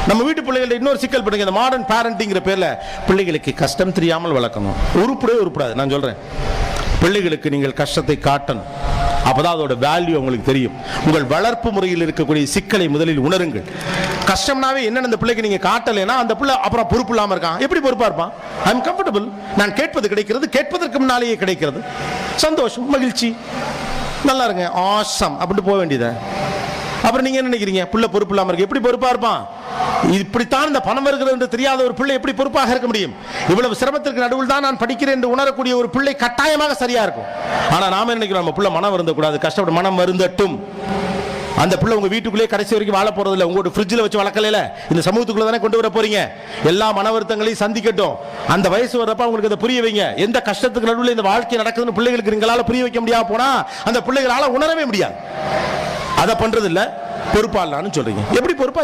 நம்ம வீட்டு பிள்ளைகள் இன்னொரு சிக்கல் பண்ணுங்க, இந்த மாடர்ன் பேரண்டிங்கிற பேர்ல பிள்ளைகளுக்கு கஷ்டம் தெரியாமல் வளர்க்கணும். உருப்படாது. நான் சொல்றேன், பிள்ளைகளுக்கு நீங்கள் கஷ்டத்தை காட்டணும். அப்பதான் அதோட வேல்யூ உங்களுக்கு தெரியும். உங்கள் வளர்ப்பு முறையில் இருக்கக்கூடிய சிக்கலை முதலில் உணருங்கள். கஷ்டம்னாவே என்னன்னு அந்த பிள்ளைக்கு நீங்க காட்டலைன்னா அந்த பிள்ளை அப்புறம் பொறுப்பு இல்லாம இருக்கான். எப்படி பொறுப்பா இருப்பான்? ஐ அம் கம்ஃபர்டபிள், நான் கேட்பது கிடைக்கிறது, கேட்பதற்கு முன்னாலேயே கிடைக்கிறது, சந்தோஷம், மகிழ்ச்சி, நல்லா இருங்க, ஆசம் அப்படின்ட்டு போக வேண்டியது. அப்புறம் நீங்க என்ன நினைக்கிறீங்க? பிள்ளை பொறுப்பு இல்லாம இருக்கு, எப்படி பொறுப்பா இருப்பான்? இப்படித்தான் இந்த பணம் வருகிறது என்று தெரியாத ஒரு பிள்ளை எப்படி பொறுப்பாக இருக்க முடியும்? இவ்வளவு சிரமத்திற்கு நடுவில் தான் நான் படிக்கிறேன் என்று உணரக்கூடிய ஒரு பிள்ளை கட்டாயமாக சரியா இருக்கும். ஆனா நாம நினைக்கிறோம், நம்ம பிள்ளை மனம் வருந்தக்கூடாது, கஷ்டப்பட்டு மனம் வருந்தட்டும். அந்த பிள்ளை உங்க வீட்டுக்குள்ளே கடைசி வரைக்கும் வாழ போறது இல்லை. உங்களோட ஃப்ரிட்ஜில் வச்சு வளர்க்கல, இந்த சமூகத்துக்குள்ள தானே கொண்டு வர போறீங்க. எல்லா மன வருத்தங்களையும் சந்திக்கட்டும். அந்த வயசு வர்றப்ப உங்களுக்கு அதை புரிய வைங்க. எந்த கஷ்டத்துக்கு நடுவில் இந்த வாழ்க்கை நடக்குதுன்னு பிள்ளைகளுக்கு நீங்களால புரிய வைக்க முடியாம போனா அந்த பிள்ளைகளால உணரவே முடியாது. அதை பண்றது இல்ல, பொறுப்பா இல்லன்னு சொல்றீங்க. எப்படி பொறுப்பா?